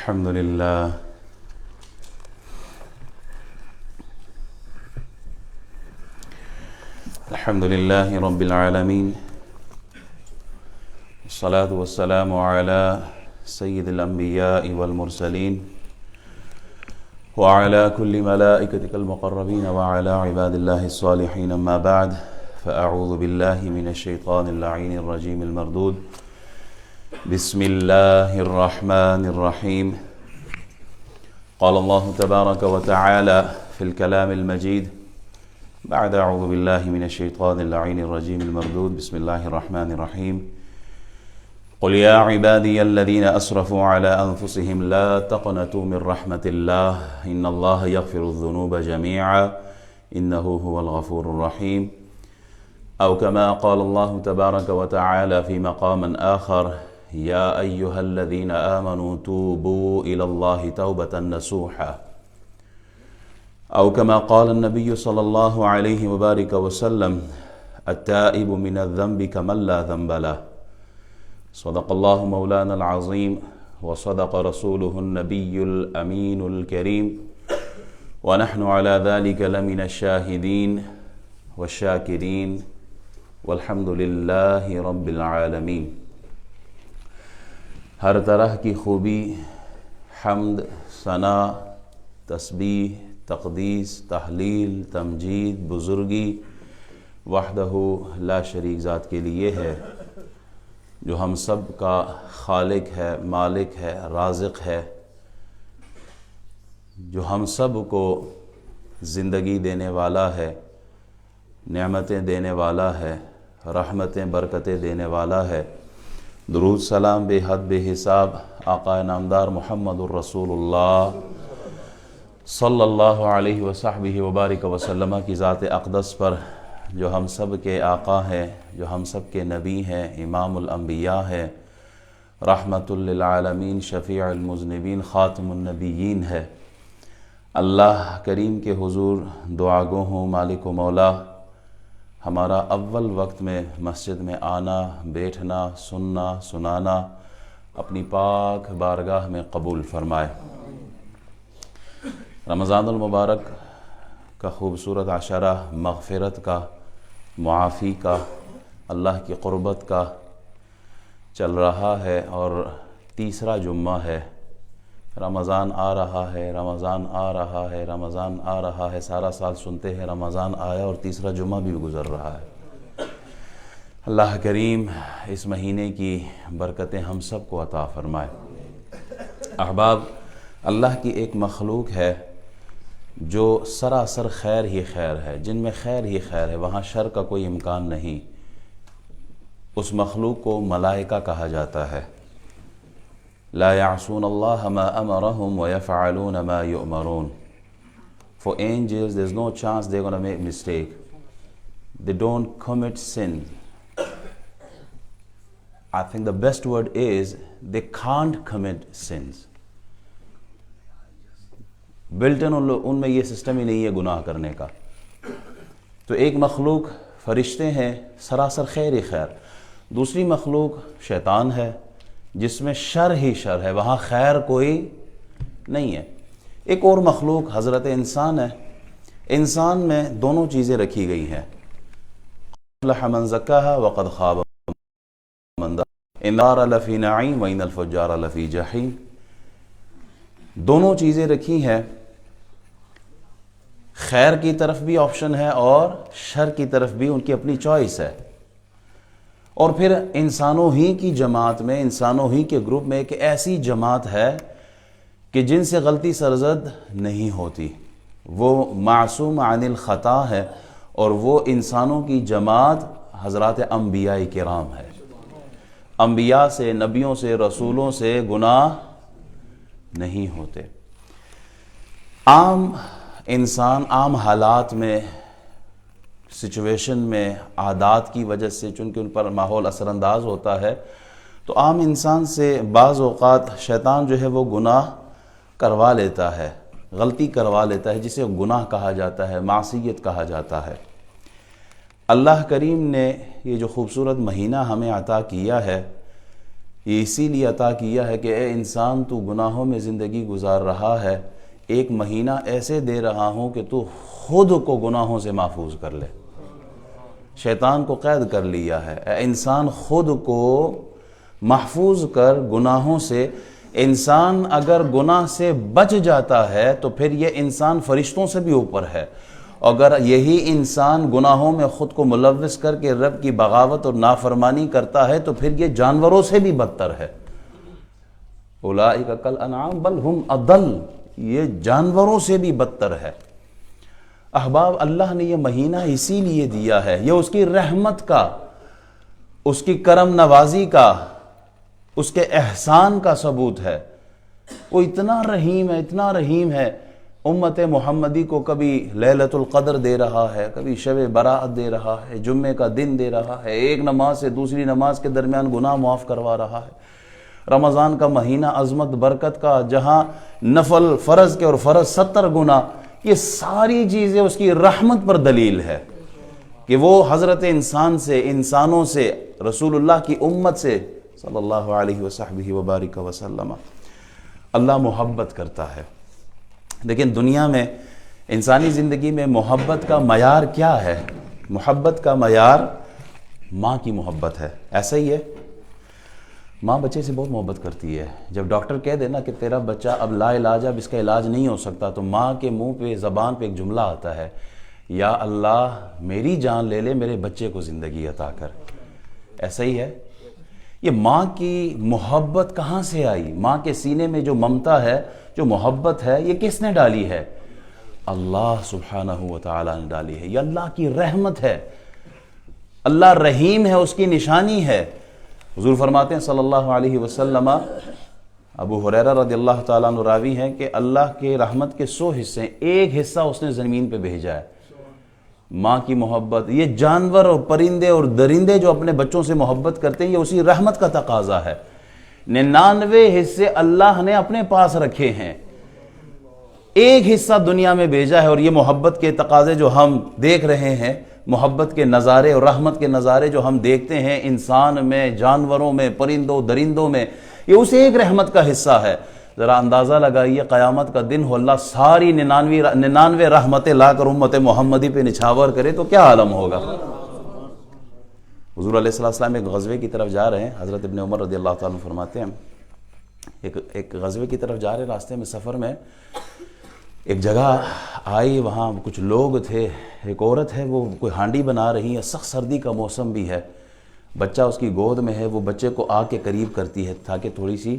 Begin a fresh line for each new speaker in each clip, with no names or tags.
الحمد لله رب العالمين، والصلاة والسلام على سيد الأنبياء والمرسلين وعلى كل ملائكتك المقربين وعلى عباد الله الصالحين. أما بعد، فأعوذ بالله من الشيطان اللعين الرجيم المردود. بسم الله الرحمن الرحيم. قال الله تبارك وتعالى في الكلام المجيد بعد أعوذ بالله من الشيطان اللعين الرجيم المردود. بسم الله الرحمن الرحيم. قل يا عبادي الذين أسرفوا على أنفسهم لا تقنطوا من رحمة الله إن الله يغفر الذنوب جميعا إنه هو الغفور الرحيم. أو كما قال الله تبارك وتعالى في مقام آخر: يا أيها الذين آمنوا توبوا إلى الله توبة نصوحا. أو كما قال النبي صلى الله عليه وبارك وسلم: التائب من الذنب كمن لا ذنب له. صدق الله مولانا العظيم وصدق رسوله النبي الأمين الكريم، ونحن على ذلك لمن الشاهدين والشاكرين والحمد لله رب العالمين. ہر طرح کی خوبی، حمد، ثنا، تسبیح، تقدیس، تحلیل، تمجید، بزرگی وحدہ لا شریک ذات کے لیے ہے، جو ہم سب کا خالق ہے، مالک ہے، رازق ہے، جو ہم سب کو زندگی دینے والا ہے، نعمتیں دینے والا ہے، رحمتیں برکتیں دینے والا ہے. درود سلام بے حد بے حساب آقا نامدار محمد الرسول اللہ صلی اللہ علیہ وصحبہ وبارک وسلم کی ذات اقدس پر، جو ہم سب کے آقا ہیں، جو ہم سب کے نبی ہیں، امام الانبیاء ہیں، رحمت للعالمین، شفیع المذنبین، خاتم النبیین ہے. اللہ کریم کے حضور دعا گو ہوں مالک و مولا، ہمارا اول وقت میں مسجد میں آنا، بیٹھنا، سننا، سنانا اپنی پاک بارگاہ میں قبول فرمائے. رمضان المبارک کا خوبصورت عشرہ مغفرت کا، معافی کا، اللہ کی قربت کا چل رہا ہے، اور تیسرا جمعہ ہے. رمضان آ رہا ہے، رمضان آ رہا ہے، رمضان آ رہا ہے. سارا سال سنتے ہیں رمضان آیا اور تیسرا جمعہ بھی گزر رہا ہے. اللہ کریم اس مہینے کی برکتیں ہم سب کو عطا فرمائے. احباب، اللہ کی ایک مخلوق ہے جو سراسر خیر ہی خیر ہے، جن میں خیر ہی خیر ہے، وہاں شر کا کوئی امکان نہیں. اس مخلوق کو ملائکہ کہا جاتا ہے. لا يعصون اللہ ما امرهم ويفعلون ما يؤمرون. For angels there's no chance they're going to make mistake. They don't commit sin. I think the best word is they can't commit sins. Bulletin ان میں یہ سسٹم ہی نہیں ہے گناہ کرنے کا. تو ایک مخلوق فرشتے ہیں، سراسر خیر ہی خیر. دوسری مخلوق شیطان ہے، جس میں شر ہی شر ہے، وہاں خیر کوئی نہیں ہے. ایک اور مخلوق حضرت انسان ہے. انسان میں دونوں چیزیں رکھی گئی ہیں. افلح من زکاہا وقد خاب من دساہا، ان الابرار لفی نعیم وان الفجار لفی جحیم. دونوں چیزیں رکھی ہیں. خیر کی طرف بھی آپشن ہے اور شر کی طرف بھی ان کی اپنی چوائس ہے. اور پھر انسانوں ہی کی جماعت میں، انسانوں ہی کے گروپ میں ایک ایسی جماعت ہے کہ جن سے غلطی سرزد نہیں ہوتی. وہ معصوم عن الخطا ہے، اور وہ انسانوں کی جماعت حضرات انبیاء کرام ہے. انبیاء سے، نبیوں سے، رسولوں سے گناہ نہیں ہوتے. عام انسان عام حالات میں، سچویشن میں، عادات کی وجہ سے، چونکہ ان پر ماحول اثر انداز ہوتا ہے، تو عام انسان سے بعض اوقات شیطان جو ہے وہ گناہ کروا لیتا ہے، غلطی کروا لیتا ہے، جسے گناہ کہا جاتا ہے، معصیت کہا جاتا ہے. اللہ کریم نے یہ جو خوبصورت مہینہ ہمیں عطا کیا ہے، یہ اسی لیے عطا کیا ہے کہ اے انسان تو گناہوں میں زندگی گزار رہا ہے، ایک مہینہ ایسے دے رہا ہوں کہ تو خود کو گناہوں سے محفوظ کر لے۔ شیطان کو قید کر لیا ہے، اے انسان خود کو محفوظ کر گناہوں سے۔ انسان اگر گناہ سے بچ جاتا ہے تو پھر یہ انسان فرشتوں سے بھی اوپر ہے، اگر یہی انسان گناہوں میں خود کو ملوث کر کے رب کی بغاوت اور نافرمانی کرتا ہے تو پھر یہ جانوروں سے بھی بدتر ہے۔ اولئک کالانعام بل ہم اضل، یہ جانوروں سے بھی بدتر ہے۔ احباب، اللہ نے یہ مہینہ اسی لیے دیا ہے، یہ اس کی رحمت کا، اس کی کرم نوازی کا، اس کے احسان کا ثبوت ہے۔ وہ اتنا رحیم ہے، اتنا رحیم ہے، امت محمدی کو کبھی لیلۃ القدر دے رہا ہے، کبھی شب برات دے رہا ہے، جمعے کا دن دے رہا ہے، ایک نماز سے دوسری نماز کے درمیان گناہ معاف کروا رہا ہے۔ رمضان کا مہینہ عظمت برکت کا، جہاں نفل فرض کے اور فرض 70 گنا، یہ ساری چیزیں اس کی رحمت پر دلیل ہے کہ وہ حضرت انسان سے، انسانوں سے، رسول اللہ کی امت سے صلی اللہ علیہ وسلم وبارک وسلم اللہ محبت کرتا ہے۔ لیکن دنیا میں، انسانی زندگی میں محبت کا معیار کیا ہے؟ محبت کا معیار ماں کی محبت ہے۔ ایسا ہی ہے، ماں بچے سے بہت محبت کرتی ہے۔ جب ڈاکٹر کہہ دے نا کہ تیرا بچہ اب لا علاج، اب اس کا علاج نہیں ہو سکتا، تو ماں کے منہ پہ، زبان پہ ایک جملہ آتا ہے، یا اللہ میری جان لے لے، میرے بچے کو زندگی عطا کر۔ ایسا ہی ہے۔ یہ ماں کی محبت کہاں سے آئی؟ ماں کے سینے میں جو ممتا ہے، جو محبت ہے، یہ کس نے ڈالی ہے؟ اللہ سبحانہ و تعالی نے ڈالی ہے۔ یہ اللہ کی رحمت ہے، اللہ رحیم ہے، اس کی نشانی ہے۔ حضور فرماتے ہیں صلی اللہ علیہ وسلم، ابو ہریرہ رضی اللہ تعالیٰ عنہ راوی ہیں کہ اللہ کے رحمت کے 100 حصے، ایک حصہ اس نے زمین پہ بھیجا ہے۔ ماں کی محبت، یہ جانور اور پرندے اور درندے جو اپنے بچوں سے محبت کرتے ہیں، یہ اسی رحمت کا تقاضا ہے۔ 99 حصے اللہ نے اپنے پاس رکھے ہیں، ایک حصہ دنیا میں بھیجا ہے، اور یہ محبت کے تقاضے جو ہم دیکھ رہے ہیں، محبت کے نظارے اور رحمت کے نظارے جو ہم دیکھتے ہیں انسان میں، جانوروں میں، پرندوں درندوں میں، یہ اس ایک رحمت کا حصہ ہے۔ ذرا اندازہ لگائیے، قیامت کا دن ہو، اللہ ساری 99 رحمتیں لا کر امت محمدی پہ نچھاور کرے تو کیا عالم ہوگا۔ حضور علیہ السلام ایک غزوے کی طرف جا رہے ہیں، حضرت ابن عمر رضی اللہ تعالیٰ عنہ فرماتے ہیں ایک غزوے کی طرف جا رہے، راستے میں سفر میں ایک جگہ آئی، وہاں کچھ لوگ تھے، ایک عورت ہے، وہ کوئی ہانڈی بنا رہی ہے، سخت سردی کا موسم بھی ہے، بچہ اس کی گود میں ہے، وہ بچے کو آگ کے قریب کرتی ہے تاکہ تھوڑی سی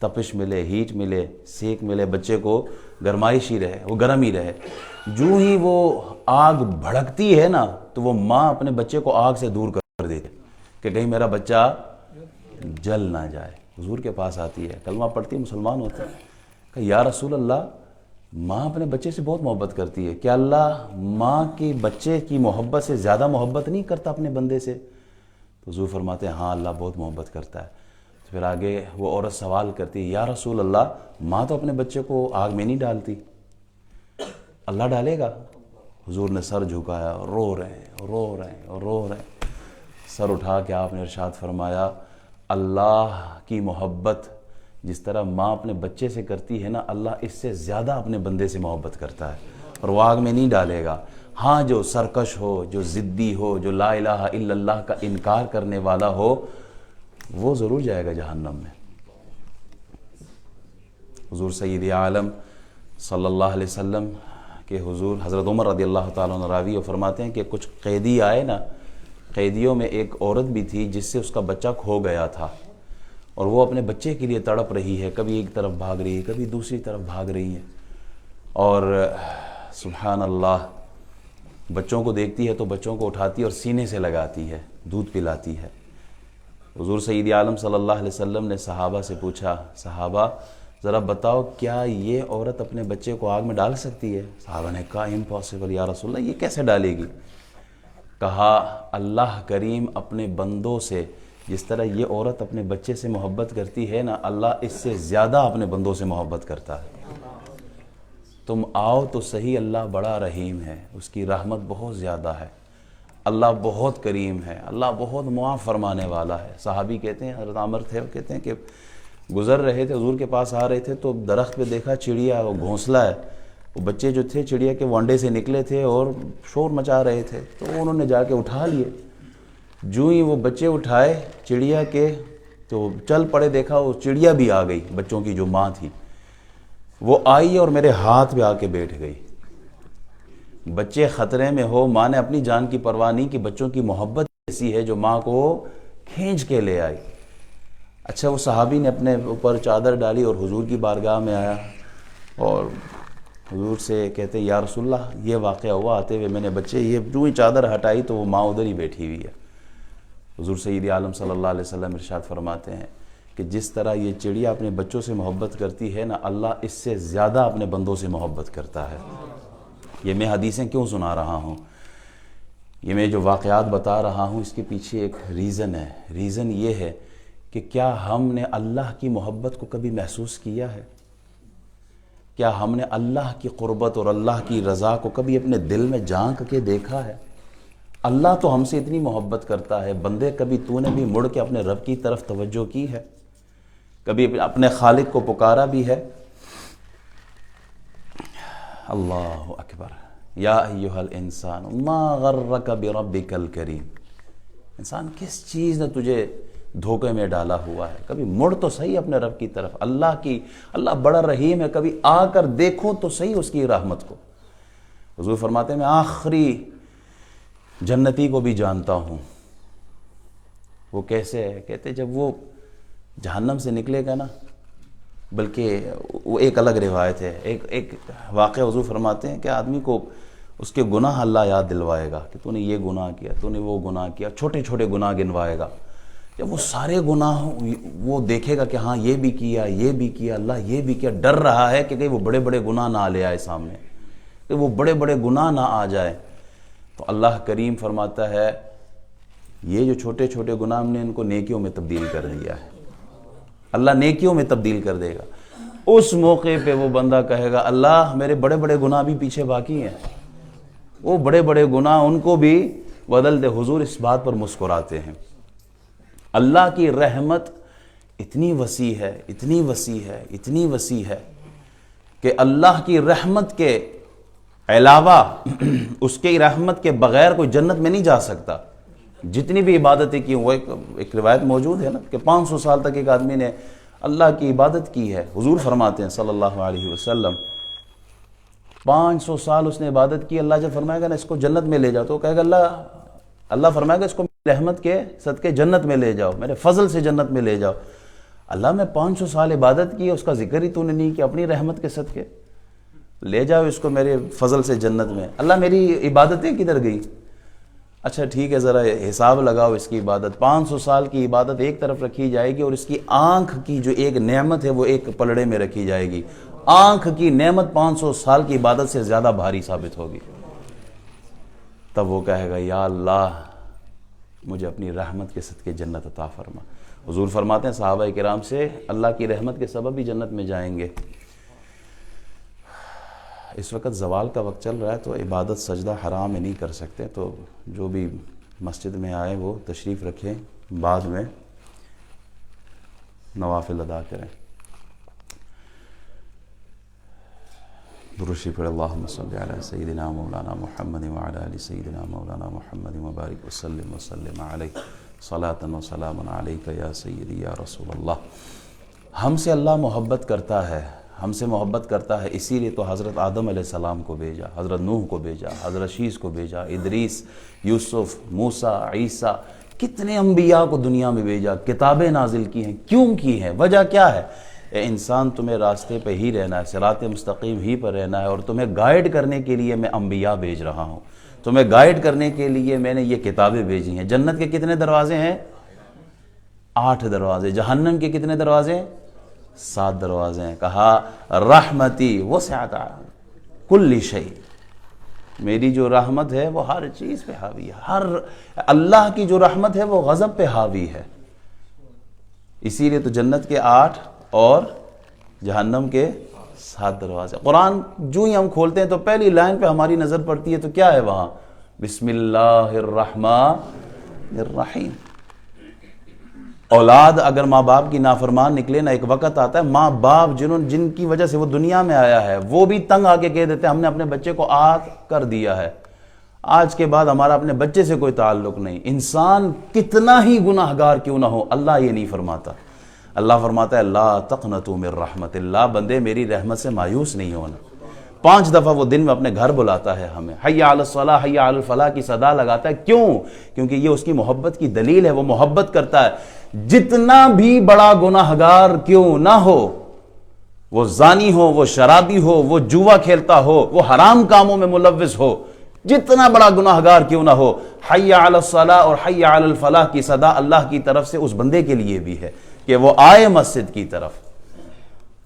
تپش ملے، ہیٹ ملے، سیک ملے، بچے کو گرمائش ہی رہے، وہ گرم ہی رہے۔ جو ہی وہ آگ بھڑکتی ہے نا، تو وہ ماں اپنے بچے کو آگ سے دور کر دیتی کہ کہیں میرا بچہ جل نہ جائے۔ حضور کے پاس آتی ہے، کلمہ پڑھتی ہے، مسلمان ہوتی ہے، کہ یا رسول اللہ، ماں اپنے بچے سے بہت محبت کرتی ہے، کیا اللہ ماں کی بچے کی محبت سے زیادہ محبت نہیں کرتا اپنے بندے سے؟ تو حضور فرماتے ہیں ہاں، اللہ بہت محبت کرتا ہے۔ تو پھر آگے وہ عورت سوال کرتی ہے، یا رسول اللہ، ماں تو اپنے بچے کو آگ میں نہیں ڈالتی، اللہ ڈالے گا؟ حضور نے سر جھکایا، رو رہے ہیں، رو رہے ہیں، رو رہے ہیں، سر اٹھا کے آپ نے ارشاد فرمایا، اللہ کی محبت جس طرح ماں اپنے بچے سے کرتی ہے نا، اللہ اس سے زیادہ اپنے بندے سے محبت کرتا ہے، اور وہ آگ میں نہیں ڈالے گا۔ ہاں، جو سرکش ہو، جو ضدی ہو، جو لا الہ الا اللہ کا انکار کرنے والا ہو، وہ ضرور جائے گا جہنم میں۔ حضور سید عالم صلی اللہ علیہ وسلم کہ حضور حضرت عمر رضی اللہ تعالیٰ عنہ راوی اور فرماتے ہیں کہ کچھ قیدی آئے نا، قیدیوں میں ایک عورت بھی تھی جس سے اس کا بچہ کھو گیا تھا، اور وہ اپنے بچے کے لیے تڑپ رہی ہے، کبھی ایک طرف بھاگ رہی ہے، کبھی دوسری طرف بھاگ رہی ہے، اور سبحان اللہ بچوں کو دیکھتی ہے تو بچوں کو اٹھاتی ہے اور سینے سے لگاتی ہے، دودھ پلاتی ہے۔ حضور سید عالم صلی اللہ علیہ وسلم نے صحابہ سے پوچھا، صحابہ ذرا بتاؤ کیا یہ عورت اپنے بچے کو آگ میں ڈال سکتی ہے؟ صحابہ نے کہا امپاسبل یا رسول اللہ، یہ کیسے ڈالے گی؟ کہا اللہ کریم اپنے بندوں سے جس طرح یہ عورت اپنے بچے سے محبت کرتی ہے نا، اللہ اس سے زیادہ اپنے بندوں سے محبت کرتا ہے۔ تم آؤ تو صحیح، اللہ بڑا رحیم ہے، اس کی رحمت بہت زیادہ ہے، اللہ بہت کریم ہے، اللہ بہت معاف فرمانے والا ہے۔ صحابی کہتے ہیں، حضرت عامر تھے، وہ کہتے ہیں کہ گزر رہے تھے، حضور کے پاس آ رہے تھے تو درخت پہ دیکھا چڑیا، وہ گھونسلہ ہے، وہ بچے جو تھے چڑیا کے وہ انڈے سے نکلے تھے اور شور مچا رہے تھے، تو انہوں نے جا کے اٹھا لیے۔ جو ہی وہ بچے اٹھائے چڑیا کے تو چل پڑے، دیکھا وہ چڑیا بھی آ گئی، بچوں کی جو ماں تھی وہ آئی اور میرے ہاتھ پہ آ کے بیٹھ گئی۔ بچے خطرے میں ہو، ماں نے اپنی جان کی پرواہ نہیں کی، بچوں کی محبت ایسی ہے جو ماں کو کھینچ کے لے آئی۔ اچھا، وہ صحابی نے اپنے اوپر چادر ڈالی اور حضور کی بارگاہ میں آیا اور حضور سے کہتے یا رسول اللہ یہ واقعہ ہوا آتے ہوئے، میں نے بچے یہ جو ہی چادر ہٹائی تو وہ ماں ادھر ہی بیٹھی ہوئی ہے۔ حضور سید عالم صلی اللہ علیہ وسلم ارشاد فرماتے ہیں کہ جس طرح یہ چڑیا اپنے بچوں سے محبت کرتی ہے نا، اللہ اس سے زیادہ اپنے بندوں سے محبت کرتا ہے۔ یہ میں حدیثیں کیوں سنا رہا ہوں، یہ میں جو واقعات بتا رہا ہوں اس کے پیچھے ایک ریزن ہے۔ ریزن یہ ہے کہ کیا ہم نے اللہ کی محبت کو کبھی محسوس کیا ہے؟ کیا ہم نے اللہ کی قربت اور اللہ کی رضا کو کبھی اپنے دل میں جھانک کے دیکھا ہے؟ اللہ تو ہم سے اتنی محبت کرتا ہے، بندے کبھی تو نے بھی مڑ کے اپنے رب کی طرف توجہ کی ہے؟ کبھی اپنے خالق کو پکارا بھی ہے؟ اللہ اکبر، یا ایھا الانسان ما غرک بربک الکریم۔ انسان کس چیز نے تجھے دھوکے میں ڈالا ہوا ہے؟ کبھی مڑ تو صحیح اپنے رب کی طرف، اللہ بڑا رحیم ہے، کبھی آ کر دیکھو تو صحیح اس کی رحمت کو۔ حضور فرماتے ہیں میں آخری جنتی کو بھی جانتا ہوں۔ وہ کیسے ہے؟ کہتے جب وہ جہنم سے نکلے گا نا، بلکہ وہ ایک الگ روایت ہے، ایک واقعہ حضور فرماتے ہیں کہ آدمی کو اس کے گناہ اللہ یاد دلوائے گا کہ تو نے یہ گناہ کیا، تو نے وہ گناہ کیا، چھوٹے چھوٹے گناہ گنوائے گا۔ جب وہ سارے گناہ وہ دیکھے گا کہ ہاں یہ بھی کیا، یہ بھی کیا، اللہ یہ بھی کیا، ڈر رہا ہے کہ کہیں وہ بڑے بڑے گناہ نہ لے آئے سامنے، کہ وہ بڑے بڑے گناہ نہ آ جائے۔ تو اللہ کریم فرماتا ہے یہ جو چھوٹے چھوٹے گناہ ہم نے ان کو نیکیوں میں تبدیل کر دیا ہے، اللہ نیکیوں میں تبدیل کر دے گا۔ اس موقع پہ وہ بندہ کہے گا اللہ میرے بڑے بڑے گناہ بھی پیچھے باقی ہیں، وہ بڑے بڑے گناہ ان کو بھی بدل دے۔ حضور اس بات پر مسکراتے ہیں۔ اللہ کی رحمت اتنی وسیع ہے، اتنی وسیع ہے، اتنی وسیع ہے کہ اللہ کی رحمت کے علاوہ اس کی رحمت کے بغیر کوئی جنت میں نہیں جا سکتا۔ جتنی بھی عبادتیں کی، وہ ایک روایت موجود ہے نا کہ 500 سال تک ایک آدمی نے اللہ کی عبادت کی ہے۔ حضور فرماتے ہیں صلی اللہ علیہ وسلم 500 سال اس نے عبادت کی، اللہ جب فرمائے گا نا اس کو جنت میں لے جاؤ، تو کہے گا اللہ فرمائے گا اس کو رحمت کے صدقے جنت میں لے جاؤ، میرے فضل سے جنت میں لے جاؤ۔ اللہ میں 500 سال عبادت کی، اس کا ذکر ہی تو نے نہیں کیا، اپنی رحمت کے صدقے لے جاؤ اس کو میرے فضل سے جنت میں۔ اللہ میری عبادتیں کدھر گئی؟ اچھا ٹھیک ہے، ذرا حساب لگاؤ اس کی عبادت۔ 500 سال کی عبادت ایک طرف رکھی جائے گی اور اس کی آنکھ کی جو ایک نعمت ہے وہ ایک پلڑے میں رکھی جائے گی۔ آنکھ کی نعمت 500 سال کی عبادت سے زیادہ بھاری ثابت ہوگی۔ تب وہ کہے گا یا اللہ مجھے اپنی رحمت کے صدقے جنت عطا فرما۔ حضور فرماتے ہیں صحابہ کرام سے اللہ کی رحمت کے سبب بھی جنت میں جائیں گے۔ اس وقت زوال کا وقت چل رہا ہے تو عبادت سجدہ حرام میں نہیں کر سکتے، تو جو بھی مسجد میں آئے وہ تشریف رکھیں، بعد میں نوافل ادا کریں۔ درود شریف اللہم صلی علی سیدنا مولانا محمد وعلی آل سیدنا مولانا محمد وبارک وسلم علیہ صلاۃ و سلام علیک یا سیدی یا رسول اللہ۔ ہم سے اللہ محبت کرتا ہے، ہم سے محبت کرتا ہے، اسی لیے تو حضرت آدم علیہ السلام کو بھیجا، حضرت نوح کو بھیجا، حضرت شیس کو بھیجا، ادریس، یوسف، موسیٰ، عیسیٰ، کتنے انبیاء کو دنیا میں بھیجا، کتابیں نازل کی ہیں۔ کیوں کی ہیں؟ وجہ کیا ہے؟ اے انسان تمہیں راستے پہ ہی رہنا ہے، صراط مستقیم ہی پر رہنا ہے، اور تمہیں گائیڈ کرنے کے لیے میں انبیاء بھیج رہا ہوں، تمہیں گائیڈ کرنے کے لیے میں نے یہ کتابیں بھیجی ہیں۔ جنت کے کتنے دروازے ہیں؟ 8 دروازے۔ جہنم کے کتنے دروازے ہیں؟ 7 دروازے ہیں۔ کہا رحمتی وسعت کل شیء، میری جو رحمت ہے وہ ہر چیز پہ حاوی ہے، اللہ کی جو رحمت ہے وہ غضب پہ حاوی ہے۔ اسی لیے تو جنت کے 8 اور جہنم کے 7 دروازے۔ قرآن جو ہی ہم کھولتے ہیں تو پہلی لائن پہ ہماری نظر پڑتی ہے تو کیا ہے وہاں؟ بسم اللہ الرحمن الرحیم۔ اولاد اگر ماں باپ کی نافرمان نکلے نا، ایک وقت آتا ہے ماں باپ جن کی وجہ سے وہ دنیا میں آیا ہے، وہ بھی تنگ آ کے کہہ دیتے ہیں ہم نے اپنے بچے کو آگ کر دیا ہے، آج کے بعد ہمارا اپنے بچے سے کوئی تعلق نہیں۔ انسان کتنا ہی گناہگار کیوں نہ ہو، اللہ یہ نہیں فرماتا۔ اللہ فرماتا ہے لا تقنطوا من رحمت اللہ، بندے میری رحمت سے مایوس نہیں ہونا۔ 5 دفعہ وہ دن میں اپنے گھر بلاتا ہے ہمیں، حی علی الصلاح حی علی الفلاح کی صدا لگاتا ہے، کیوں؟ کیونکہ یہ اس کی محبت کی دلیل ہے، وہ محبت کرتا ہے۔ جتنا بھی بڑا گناہگار کیوں نہ ہو، وہ زانی ہو، وہ شرابی ہو، وہ جوا کھیلتا ہو، وہ حرام کاموں میں ملوث ہو، جتنا بڑا گناہگار کیوں نہ ہو، حی علی الصلاح اور حی علی الفلاح کی صدا اللہ کی طرف سے اس بندے کے لیے بھی ہے کہ وہ آئے مسجد کی طرف،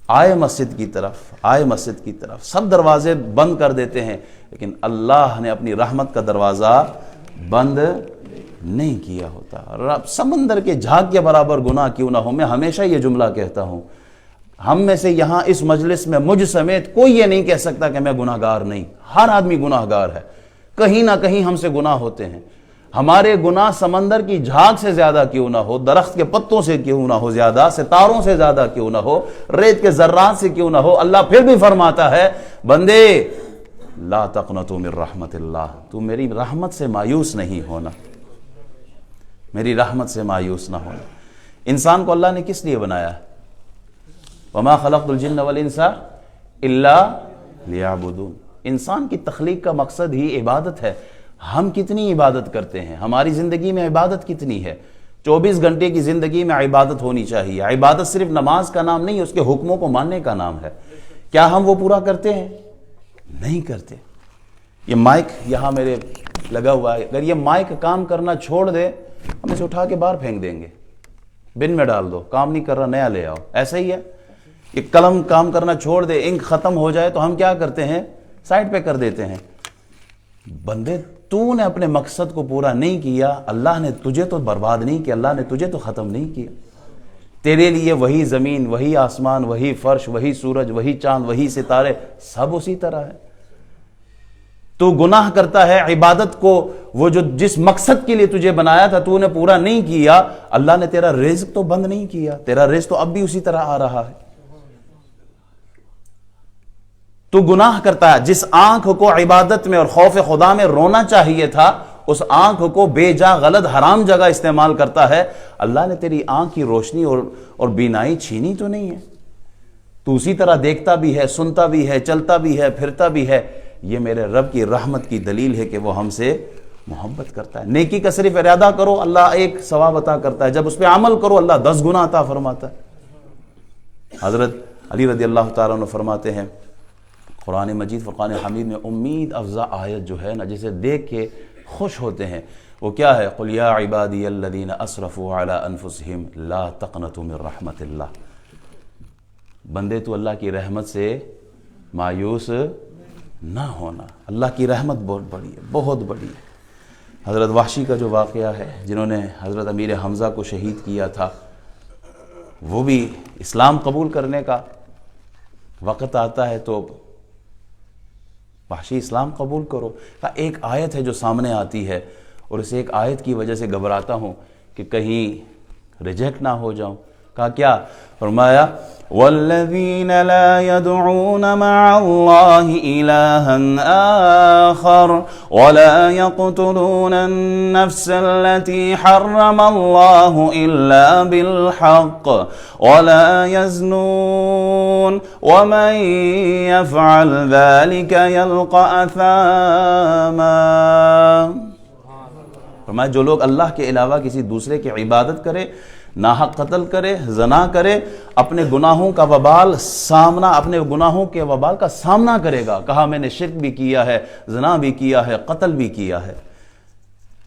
آئے مسجد کی طرف، آئے مسجد کی طرف۔ سب دروازے بند کر دیتے ہیں، لیکن اللہ نے اپنی رحمت کا دروازہ بند نہیں کیا ہوتا۔ رب سمندر کے جھاگ کے برابر گناہ کیوں نہ ہو، میں ہمیشہ یہ جملہ کہتا ہوں، ہم میں سے یہاں اس مجلس میں مجھ سمیت کوئی یہ نہیں کہہ سکتا کہ میں گناہگار نہیں۔ ہر آدمی گناہگار ہے، کہیں نہ کہیں ہم سے گناہ ہوتے ہیں۔ ہمارے گناہ سمندر کی جھاگ سے زیادہ کیوں نہ ہو، درخت کے پتوں سے کیوں نہ ہو زیادہ، ستاروں سے زیادہ کیوں نہ ہو، ریت کے ذرات سے کیوں نہ ہو، اللہ پھر بھی فرماتا ہے بندے لا تقنطوا من رحمت اللہ، تو میری رحمت سے مایوس نہیں ہونا، میری رحمت سے مایوس نہ ہونا۔ انسان کو اللہ نے کس لیے بنایا ہے؟ وما خلقت الجن والانس الا لیعبدون۔ انسان کی تخلیق کا مقصد ہی عبادت ہے۔ ہم کتنی عبادت کرتے ہیں؟ ہماری زندگی میں عبادت کتنی ہے؟ 24 گھنٹے کی زندگی میں عبادت ہونی چاہیے۔ عبادت صرف نماز کا نام نہیں، اس کے حکموں کو ماننے کا نام ہے۔ کیا ہم وہ پورا کرتے ہیں؟ نہیں کرتے۔ یہ مائک یہاں میرے لگا ہوا ہے، اگر یہ مائک کام کرنا چھوڑ دے ہم اسے اٹھا کے باہر پھینک دیں گے، بن میں ڈال دو، کام نہیں کر رہا نیا لے آؤ۔ ایسا ہی ہے، یہ قلم کام کرنا چھوڑ دے، انک ختم ہو جائے تو ہم کیا کرتے ہیں؟ سائڈ پہ کر دیتے ہیں۔ بندے تو نے اپنے مقصد کو پورا نہیں کیا، اللہ نے تجھے تو برباد نہیں کیا، اللہ نے تجھے تو ختم نہیں کیا۔ تیرے لیے وہی زمین، وہی آسمان، وہی فرش، وہی سورج، وہی چاند، وہی ستارے، سب اسی طرح ہے۔ تو گناہ کرتا ہے، عبادت کو وہ جو جس مقصد کے لیے تجھے بنایا تھا تو نے پورا نہیں کیا، اللہ نے تیرا رزق تو بند نہیں کیا، تیرا رزق تو اب بھی اسی طرح آ رہا ہے۔ تو گناہ کرتا ہے، جس آنکھ کو عبادت میں اور خوف خدا میں رونا چاہیے تھا، اس آنکھ کو بے جا غلط حرام جگہ استعمال کرتا ہے۔ اللہ نے تیری آنکھ کی روشنی اور بینائی چھینی تو نہیں ہے، تو اسی طرح دیکھتا بھی ہے، سنتا بھی ہے، چلتا بھی ہے، پھرتا بھی ہے۔ یہ میرے رب کی رحمت کی دلیل ہے کہ وہ ہم سے محبت کرتا ہے۔ نیکی کا صرف ارادہ کرو، اللہ 1 ثواب عطا کرتا ہے، جب اس پہ عمل کرو اللہ 10 گنا عطا فرماتا ہے۔ حضرت علی رضی اللہ تعالیٰ عنہ فرماتے ہیں قرآن مجید فرقان حمید میں امید افزا آیت جو ہے نا، جسے دیکھ کے خوش ہوتے ہیں، وہ کیا ہے؟ قل یا عبادی الذین اسرفوا علی انفسہم لا تقنطوا من رحمت اللہ۔ بندے تو اللہ کی رحمت سے مایوس نہ ہونا، اللہ کی رحمت بہت بڑی ہے، بہت بڑی ہے۔ حضرت وحشی کا جو واقعہ ہے، جنہوں نے حضرت امیر حمزہ کو شہید کیا تھا، وہ بھی اسلام قبول کرنے کا وقت آتا ہے تو وحشی اسلام قبول کرو۔ ایک آیت ہے جو سامنے آتی ہے اور اس ایک آیت کی وجہ سے گھبراتا ہوں کہ کہیں ریجیکٹ نہ ہو جاؤں۔ کہا کیا؟ فرمایا والذین لا يدعون مع اللہ الہا آخر ولا يقتلون النفس التي حرم اللہ الا بالحق ولا يزنون ومن يفعل ذلك يلقى اثاما۔ فرمایا جو لوگ اللہ کے علاوہ کسی دوسرے کی عبادت کرے، ناحق قتل کرے، زنا کرے، اپنے گناہوں کا وبال اپنے گناہوں کے وبال کا سامنا کرے گا۔ کہا میں نے شرک بھی کیا ہے، زنا بھی کیا ہے، قتل بھی کیا ہے،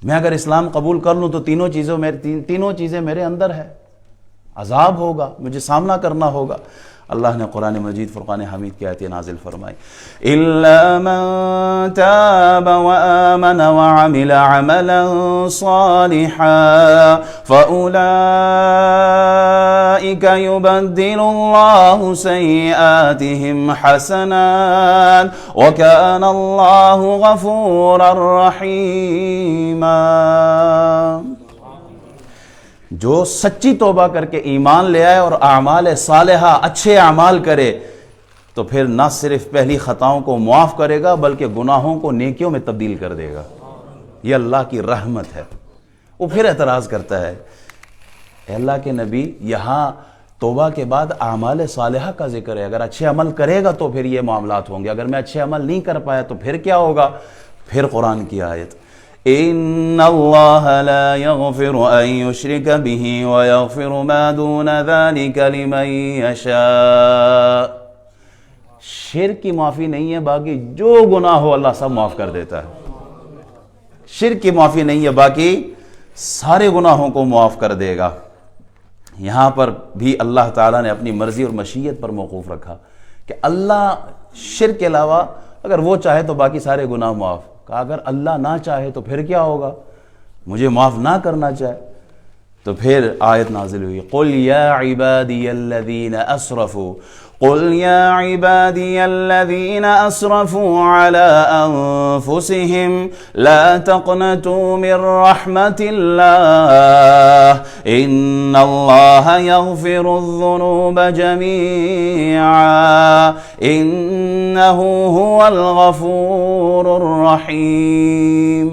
میں اگر اسلام قبول کر لوں تو تینوں چیزیں میرے اندر ہے، عذاب ہوگا، مجھے سامنا کرنا ہوگا۔ اللہ نے قرآن مجید فرقان حمید کی آیتیں نازل فرمائی، الا من تاب وآمن وعمل عملا صالحا فأولئك يبدل الله سيئاتهم حسنات وكان الله غفورا رحيما۔ جو سچی توبہ کر کے ایمان لے آئے اور اعمال صالحہ اچھے اعمال کرے تو پھر نہ صرف پہلی خطاؤں کو معاف کرے گا بلکہ گناہوں کو نیکیوں میں تبدیل کر دے گا۔ یہ اللہ کی رحمت ہے۔ وہ پھر اعتراض کرتا ہے، اے اللہ کے نبی، یہاں توبہ کے بعد اعمال صالحہ کا ذکر ہے، اگر اچھے عمل کرے گا تو پھر یہ معاملات ہوں گے، اگر میں اچھے عمل نہیں کر پایا تو پھر کیا ہوگا؟ پھر قرآن کی آیت، ان اللہ لا یغفر ان یشرک به ویغفر ما دون ذلک لمن یشاء۔ شرک کی معافی نہیں ہے، باقی جو گناہ ہو اللہ سب معاف کر دیتا ہے۔ شرک کی معافی نہیں ہے، باقی سارے گناہوں کو معاف کر دے گا۔ یہاں پر بھی اللہ تعالیٰ نے اپنی مرضی اور مشیت پر موقوف رکھا کہ اللہ شرک کے علاوہ اگر وہ چاہے تو باقی سارے گناہ معاف، کہا اگر اللہ نہ چاہے تو پھر کیا ہوگا؟ مجھے معاف نہ کرنا چاہے تو پھر آیت نازل ہوئی، قل یا عبادی الذین اسرفوا، قل یا عبادی الذین اسرفوا علی انفسهم لا تقنطوا من رحمت اللہ ان اللہ یغفر الذنوب جمیعا انہ هو الغفور الرحیم۔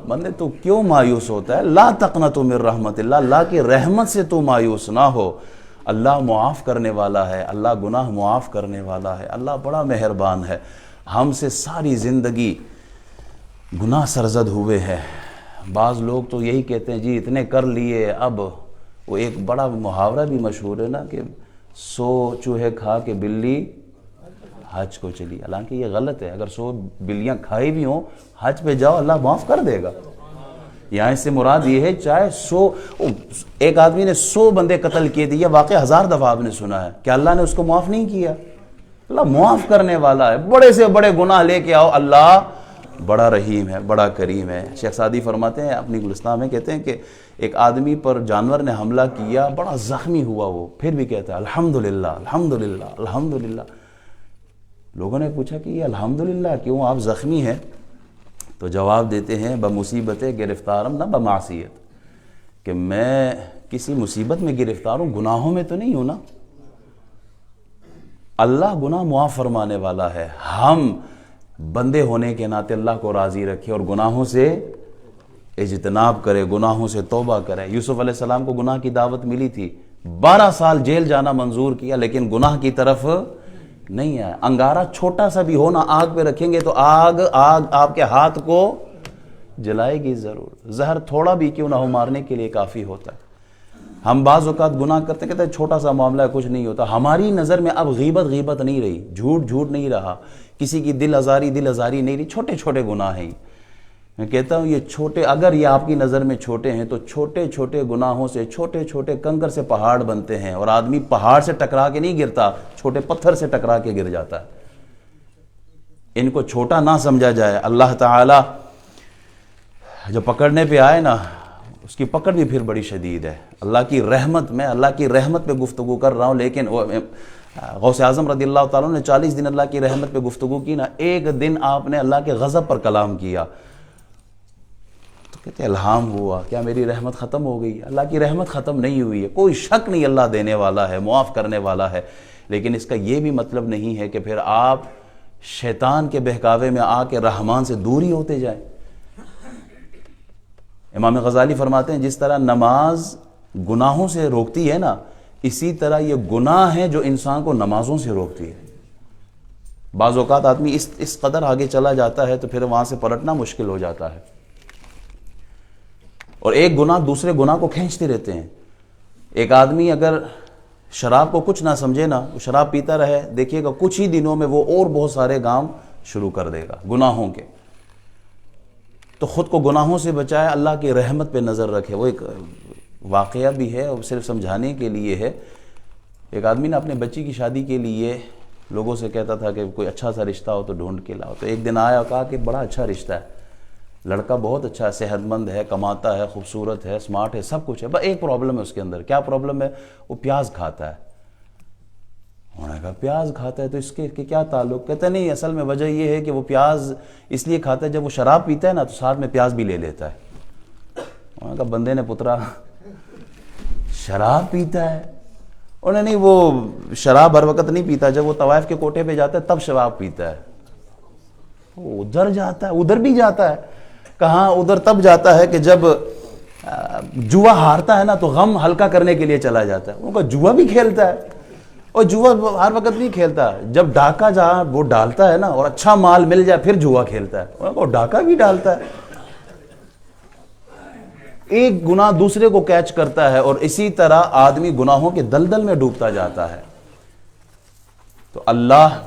بندے تو کیوں مایوس ہوتا ہے؟ لا تقنطوا من رحمت اللہ، اللہ کی رحمت سے تو مایوس نہ ہو۔ اللہ معاف کرنے والا ہے، اللہ گناہ معاف کرنے والا ہے، اللہ بڑا مہربان ہے۔ ہم سے ساری زندگی گناہ سرزد ہوئے ہیں۔ بعض لوگ تو یہی کہتے ہیں جی اتنے کر لیے، اب وہ ایک بڑا محاورہ بھی مشہور ہے نا کہ 100 چوہے کھا کے بلی حج کو چلی، حالانکہ یہ غلط ہے۔ اگر 100 بلیاں کھائی بھی ہوں حج پہ جاؤ، اللہ معاف کر دے گا۔ یہاں اس سے مراد یہ ہے چاہے 100 ایک آدمی نے 100 بندے قتل کیے تھے، یہ واقعہ 1000 دفعہ آپ نے سنا ہے، کہ اللہ نے اس کو معاف نہیں کیا؟ اللہ معاف کرنے والا ہے، بڑے سے بڑے گناہ لے کے آؤ، اللہ بڑا رحیم ہے، بڑا کریم ہے۔ شیخ سعدی فرماتے ہیں اپنی گلستان میں، کہتے ہیں کہ ایک آدمی پر جانور نے حملہ کیا، بڑا زخمی ہوا، وہ پھر بھی کہتا ہے الحمدللہ الحمدللہ الحمدللہ۔ لوگوں نے پوچھا کہ یہ الحمدللہ کیوں، آپ زخمی ہیں؟ تو جواب دیتے ہیں بمصیبت گرفتارم نہ بمعصیت، کہ میں کسی مصیبت میں گرفتار ہوں، گناہوں میں تو نہیں ہوں نا۔ اللہ گناہ معاف فرمانے والا ہے، ہم بندے ہونے کے ناطے اللہ کو راضی رکھے اور گناہوں سے اجتناب کرے، گناہوں سے توبہ کرے۔ یوسف علیہ السلام کو گناہ کی دعوت ملی تھی، 12 سال جیل جانا منظور کیا، لیکن گناہ کی طرف نہیں آیا۔ انگارہ چھوٹا سا بھی ہو نا، آگ پہ رکھیں گے تو آگ آپ کے ہاتھ کو جلائے گی ضرور۔ زہر تھوڑا بھی کیوں نہ ہو مارنے کے لیے کافی ہوتا ہے۔ ہم بعض اوقات گناہ کرتے کہتے ہیں چھوٹا سا معاملہ ہے، کچھ نہیں ہوتا۔ ہماری نظر میں اب غیبت نہیں رہی، جھوٹ نہیں رہا، کسی کی دل آزاری نہیں رہی، چھوٹے چھوٹے گناہ ہیں۔ میں کہتا ہوں یہ چھوٹے، اگر یہ آپ کی نظر میں چھوٹے ہیں تو چھوٹے چھوٹے گناہوں سے چھوٹے چھوٹے کنکر سے پہاڑ بنتے ہیں، اور آدمی پہاڑ سے ٹکرا کے نہیں گرتا، چھوٹے پتھر سے ٹکرا کے گر جاتا ہے۔ ان کو چھوٹا نہ سمجھا جائے۔ اللہ تعالی جو پکڑنے پہ آئے نا، اس کی پکڑ بھی پھر بڑی شدید ہے۔ اللہ کی رحمت، میں اللہ کی رحمت پہ گفتگو کر رہا ہوں، لیکن غوث اعظم رضی اللہ تعالیٰ نے 40 دن اللہ کی رحمت پہ گفتگو کی نا، ایک دن آپ نے اللہ کے غضب پر کلام کیا تو کہتے الہام ہوا، کیا میری رحمت ختم ہو گئی؟ اللہ کی رحمت ختم نہیں ہوئی ہے، کوئی شک نہیں، اللہ دینے والا ہے، معاف کرنے والا ہے، لیکن اس کا یہ بھی مطلب نہیں ہے کہ پھر آپ شیطان کے بہکاوے میں آ کے رحمان سے دور ہی ہوتے جائیں۔ امام غزالی فرماتے ہیں جس طرح نماز گناہوں سے روکتی ہے نا، اسی طرح یہ گناہ ہے جو انسان کو نمازوں سے روکتی ہے۔ بعض اوقات آدمی اس قدر آگے چلا جاتا ہے تو پھر وہاں سے پلٹنا مشکل ہو جاتا ہے، اور ایک گناہ دوسرے گناہ کو کھینچتے رہتے ہیں۔ ایک آدمی اگر شراب کو کچھ نہ سمجھے نا، وہ شراب پیتا رہے، دیکھیے گا کچھ ہی دنوں میں وہ اور بہت سارے کام شروع کر دے گا گناہوں کے۔ تو خود کو گناہوں سے بچائے، اللہ کی رحمت پہ نظر رکھے۔ وہ ایک واقعہ بھی ہے اور صرف سمجھانے کے لیے ہے۔ ایک آدمی نے اپنے بچی کی شادی کے لیے لوگوں سے کہتا تھا کہ کوئی اچھا سا رشتہ ہو تو ڈھونڈ کے لاؤ. تو ایک دن آیا اور کہا کہ بڑا اچھا رشتہ ہے, لڑکا بہت اچھا ہے, صحت مند ہے, کماتا ہے, خوبصورت ہے, اسمارٹ ہے, سب کچھ ہے, بس ایک پرابلم ہے اس کے اندر. کیا پرابلم ہے؟ وہ پیاز کھاتا ہے. انہوں نے کہا پیاز کھاتا ہے تو اس کے کیا تعلق؟ کہتا نہیں, اصل میں وجہ یہ ہے کہ وہ پیاز اس لیے کھاتا ہے, جب وہ شراب پیتا ہے نا تو ساتھ میں پیاز بھی لے لیتا ہے. انہوں نے کہا بندے نے پترا شراب پیتا ہے؟ انہوں نے نہیں, وہ شراب ہر وقت نہیں پیتا, جب وہ طوائف کے کوٹے پہ جاتا ہے تب شراب پیتا ہے. وہ ادھر جاتا ہے, ادھر بھی جاتا ہے. کہاں ادھر تب جاتا ہے کہ جب جوا ہارتا ہے نا تو غم ہلکا کرنے کے لیے چلا جاتا ہے. ان کا جوا بھی کھیلتا ہے, اور جوا ہر وقت نہیں کھیلتا, جب ڈاکہ جہاں وہ ڈالتا ہے نا اور اچھا مال مل جائے پھر جوا کھیلتا ہے. وہ ڈاکہ بھی ڈالتا ہے. ایک گناہ دوسرے کو کیچ کرتا ہے اور اسی طرح آدمی گناہوں کے دلدل میں ڈوبتا جاتا ہے. تو اللہ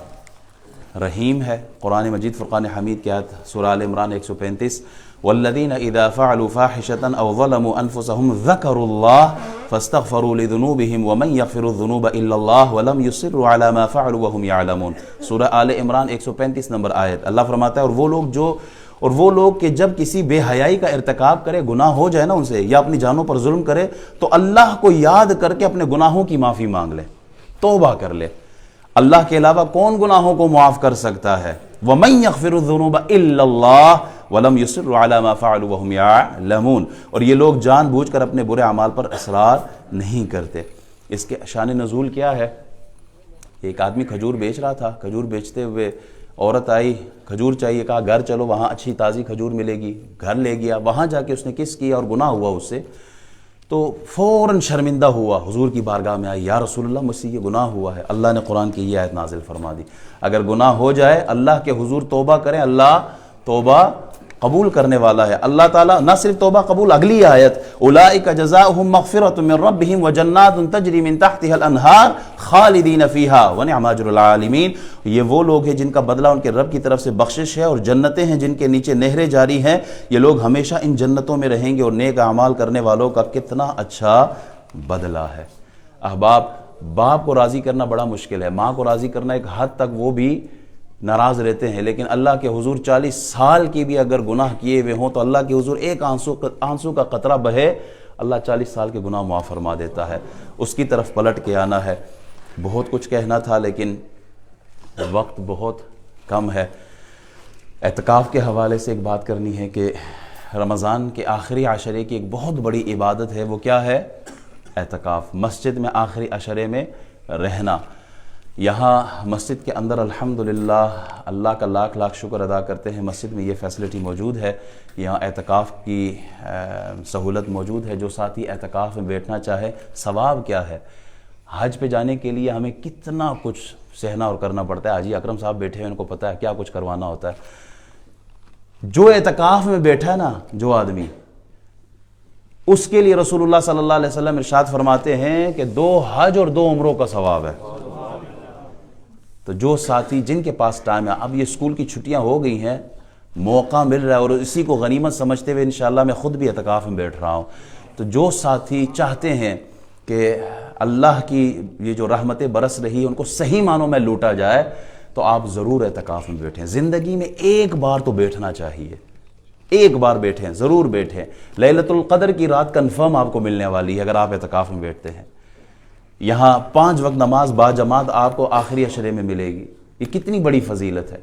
رحیم ہے. قرآن مجید فرقان حمید کی آیت سورہ آل عمران 135, والذین اذا فعلوا فاحشة او ظلموا انفسهم ذکروا اللہ فاستغفروا لذنوبهم ومن یغفر الذنوب الا اللہ ولم یصروا على ما فعلوا وهم یعلمون. سورہ آل عمران 135 نمبر آیت. اللہ فرماتا ہے اور وہ لوگ کہ جب کسی بے حیائی کا ارتکاب کرے, گناہ ہو جائے نا ان سے, یا اپنی جانوں پر ظلم کرے, تو اللہ کو یاد کر کے اپنے گناہوں کی معافی مانگ لے, توبہ کر لے. اللہ کے علاوہ کون گناہوں کو معاف کر سکتا ہے؟ وَمَن يَغْفِرُ الذُّنُوبَ إِلَّا اللَّهُ وَلَمْ يُصِرُّوا عَلَى مَا فَعَلُوا وَهُمْ يَعْلَمُونَ. اور یہ لوگ جان بوجھ کر اپنے برے اعمال پر اصرار نہیں کرتے. اس کے شان نزول کیا ہے؟ ایک آدمی کھجور بیچ رہا تھا, کھجور بیچتے ہوئے عورت آئی, کھجور چاہیے, کہا گھر چلو وہاں اچھی تازی کھجور ملے گی. گھر لے گیا, وہاں جا کے اس نے کس کیا اور گناہ ہوا اس سے, تو فوراً شرمندہ ہوا, حضور کی بارگاہ میں آئی, یا رسول اللہ مجھ سے یہ گناہ ہوا ہے. اللہ نے قرآن کی یہ آیت نازل فرما دی, اگر گناہ ہو جائے اللہ کے حضور توبہ کریں, اللہ توبہ قبول کرنے والا ہے. اللہ تعالیٰ نہ صرف توبہ قبول, اگلی آیت اولئک جزاؤہم مغفرۃ من ربہم وجنات تجری من تحتها الانہار خالدین فیہا ونعم اجر العالمین. یہ وہ لوگ ہیں جن کا بدلہ ان کے رب کی طرف سے بخشش ہے, اور جنتیں ہیں جن کے نیچے نہریں جاری ہیں. یہ لوگ ہمیشہ ان جنتوں میں رہیں گے, اور نیک اعمال کرنے والوں کا کتنا اچھا بدلہ ہے. احباب, باپ کو راضی کرنا بڑا مشکل ہے, ماں کو راضی کرنا ایک حد تک وہ بھی ناراض رہتے ہیں, لیکن اللہ کے حضور 40 سال کی بھی اگر گناہ کیے ہوئے ہوں تو اللہ کے حضور ایک آنسو کا قطرہ بہے, اللہ 40 سال کے گناہ معاف فرما دیتا ہے. اس کی طرف پلٹ کے آنا ہے. بہت کچھ کہنا تھا لیکن وقت بہت کم ہے. اعتکاف کے حوالے سے ایک بات کرنی ہے کہ رمضان کے آخری عشرے کی ایک بہت بڑی عبادت ہے. وہ کیا ہے؟ اعتکاف. مسجد میں آخری عشرے میں رہنا. یہاں مسجد کے اندر الحمدللہ اللہ کا لاکھ لاکھ شکر ادا کرتے ہیں, مسجد میں یہ فیسلٹی موجود ہے. یہاں اعتکاف کی سہولت موجود ہے. جو ساتھی اعتکاف میں بیٹھنا چاہے, ثواب کیا ہے. حج پہ جانے کے لیے ہمیں کتنا کچھ سہنا اور کرنا پڑتا ہے. حاجی اکرم صاحب بیٹھے ہیں, ان کو پتہ ہے کیا کچھ کروانا ہوتا ہے. جو اعتکاف میں بیٹھا ہے نا جو آدمی, اس کے لیے رسول اللہ صلی اللہ علیہ وسلم ارشاد فرماتے ہیں کہ 2 حج اور 2 عمروں کا ثواب ہے. تو جو ساتھی جن کے پاس ٹائم ہے, اب یہ اسکول کی چھٹیاں ہو گئی ہیں, موقع مل رہا ہے, اور اسی کو غنیمت سمجھتے ہوئے انشاءاللہ میں خود بھی اعتکاف میں بیٹھ رہا ہوں. تو جو ساتھی چاہتے ہیں کہ اللہ کی یہ جو رحمتیں برس رہی ان کو صحیح معنوں میں لوٹا جائے, تو آپ ضرور اعتکاف میں بیٹھیں. زندگی میں ایک بار تو بیٹھنا چاہیے, ایک بار بیٹھیں, ضرور بیٹھیں. لیلۃ القدر کی رات کنفرم آپ کو ملنے والی ہے اگر آپ اعتکاف میں بیٹھتے ہیں. یہاں 5 وقت نماز با جماعت آپ کو آخری عشرے میں ملے گی. یہ کتنی بڑی فضیلت ہے.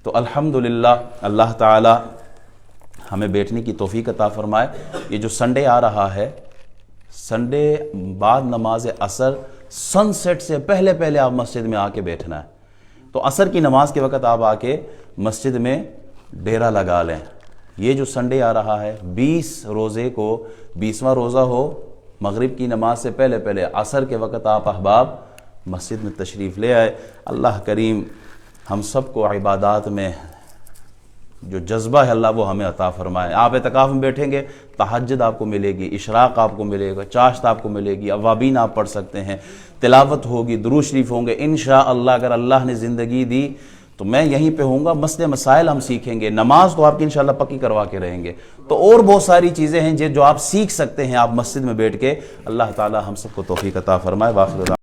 تو الحمدللہ اللہ تعالی ہمیں بیٹھنے کی توفیق عطا فرمائے. یہ جو سنڈے آ رہا ہے, سنڈے بعد نماز عصر سن سیٹ سے پہلے آپ مسجد میں آ کے بیٹھنا ہے. تو عصر کی نماز کے وقت آپ آ کے مسجد میں ڈیرا لگا لیں. یہ جو سنڈے آ رہا ہے 20 روزے کو 20واں روزہ ہو, مغرب کی نماز سے پہلے عصر کے وقت آپ احباب مسجد میں تشریف لے آئے. اللہ کریم ہم سب کو عبادات میں جو جذبہ ہے اللہ وہ ہمیں عطا فرمائے. آپ اعتکاف میں بیٹھیں گے, تہجد آپ کو ملے گی, اشراق آپ کو ملے گا, چاشت آپ کو ملے گی, اوابین آپ پڑھ سکتے ہیں, تلاوت ہوگی, درود شریف ہوں گے انشاءاللہ. اگر اللہ نے زندگی دی تو میں یہیں پہ ہوں گا. مسئلے مسائل ہم سیکھیں گے, نماز تو آپ کی انشاءاللہ پکی کروا کے رہیں گے. تو اور بہت ساری چیزیں ہیں جو آپ سیکھ سکتے ہیں آپ مسجد میں بیٹھ کے. اللہ تعالی ہم سب کو توفیق عطا فرمائے. واخر